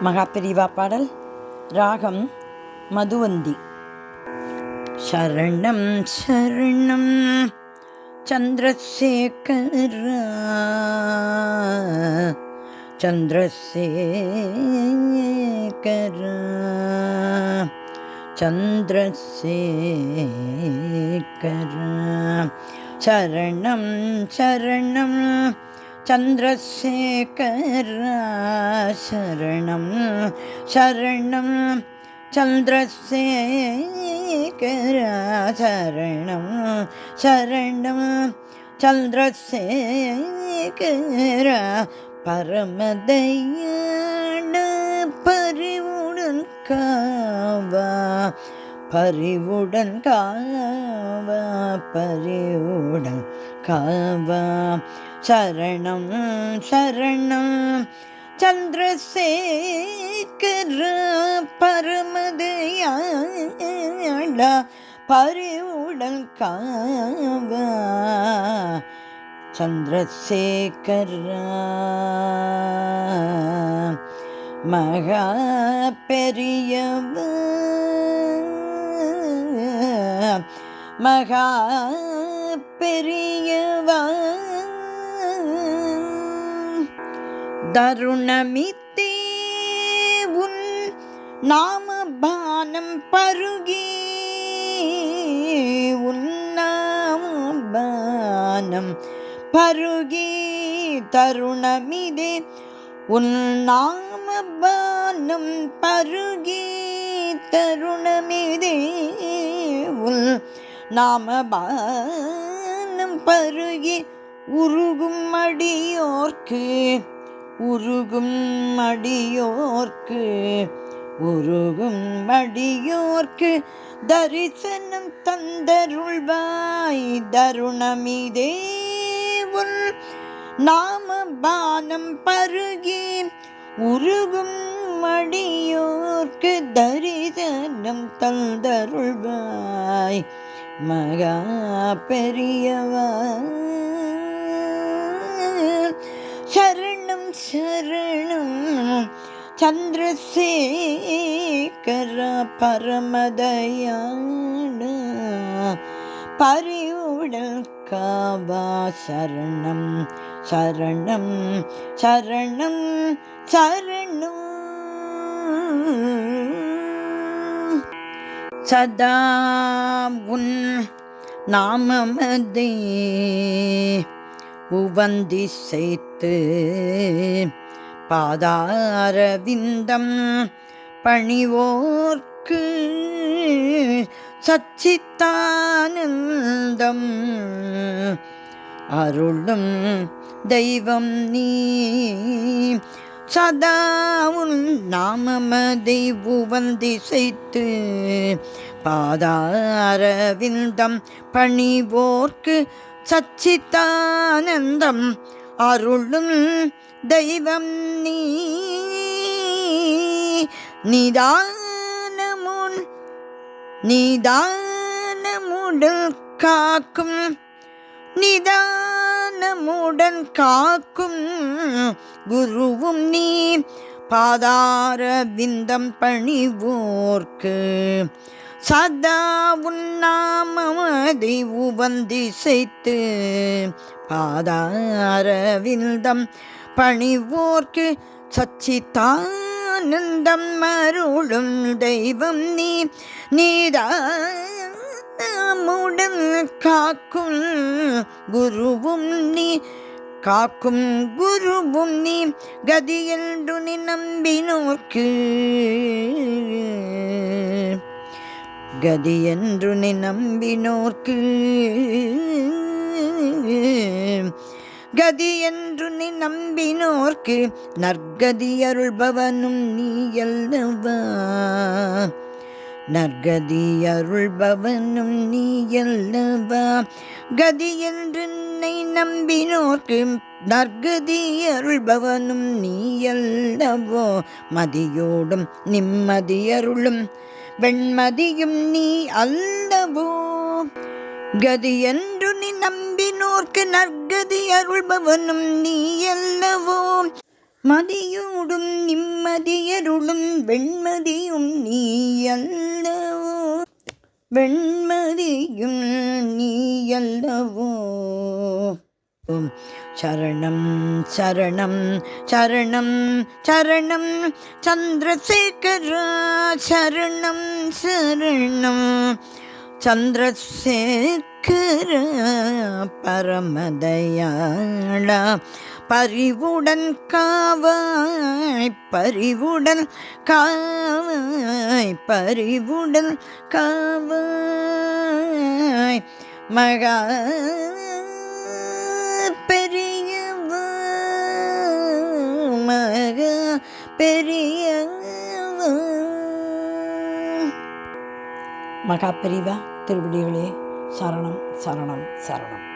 மகாபெரிவா பாடல். ராகம் மதுவந்தி. சரணம் சரணம் சந்திரசேகர சந்திரசேகர சந்திரசேகர. சரணம் சரணம் சந்திரசேகர சரணம் சரணம் சந்திரசேகர சரணம் சரணம் சந்திரசேகர. பரமதயான பரிவுடன் காவா பரிவுடன் காவா பரிவுடன் காவா. சரணம் சரணம் சந்திரசேகர பரமதயாள பரிவுடன் காவா சந்திரசேகர. மகா பெரியவ மகா பெரியவ தருணமித்தே உன் நாமபானம் பருகி உன் நாமபானம் பருகி. தருணமிதே உன் நாமபானம் பருகி தருணமிதே உன் நாமபானம் பருகி. உருகும் அடியோர்க்கு உருகும் அடியோர்க்கு உருகும் அடியோர்க்கு தரிசனம் தந்தருள்வாய். தருணமிதே உன் நாமபானம் பருகி உருகும் அடியோர்க்கு தரிசனம் தந்தருள்வாய். மகா பெரியவா. சரணம் சரணம் சந்திரசேகர பரமதயாள பரிவுடன் காவா. சரணம் சரணம் சரணம் சரணம். சதா உன் நாமமதே உவந்தி செய்து பாதாரவிந்தம் பணிவோர்க்கு சச்சித்தானந்தம் அருளும் தெய்வம் நீ. சதா உன் நாமமதை உவந்தி செய்து பாதாரவிந்தம் பணிவோர்க்கு சச்சித்தானந்தம் அருளும் தெய்வம் நீ. நிதானமுடன் காக்கும் நிதானமுடன் காக்கும் குருவும் நீ. பாதாரவிந்தம் பணிவோர்க்கு சதா உன் நாமமதை உவந்தி செய்து பாதாரவிந்தம் பணிவோர்க்கு சச்சித்தானந்தம் அருளும் தெய்வம் நீ. நீதாமுடன் காக்கும் குருவும் நீ காக்கும் குருவும் நீ. கதியென்று நீ நம்பினோர்க்கு கதியென்று நீ நம்பினோர்க்கு கதியென்று நீ நம்பினோர்க்கு நற்கதி அருள்பவனும் நீ அல்லவா. நற்கதி அருள்பவனும் நீ அல்லவா. கதியென்று என்னை நம்பினோர்க்கு நற்கதி அருள்பவனும் நீ அல்லவோ. மதியோடும் நிம்மதி அருளும் வெண்மதியும் நீ அல்லவோ. கதி என்று நீ நம்பினோர்க்கு நற்கதி அருள்பவனும் நீ அல்லவோ. மதியூடும் நிம்மதியருளும் வெண்மதியும் நீ அல்லவோ, வெண்மதியும் நீ அல்லவோ. சரணம் சரணம் சரணம் சரணம் சந்திரசேகரா, சரணம் சரணம் சந்திரசேகர பரமதயாளா. பரிவுடன் காவாய், பரிவுடன் காவாய், பரிவுடன் காவாய். மகா பெரியவா, மகா பெரியவா. மகா பெரியவா திருவடிகளே சரணம் சரணம் சரணம்.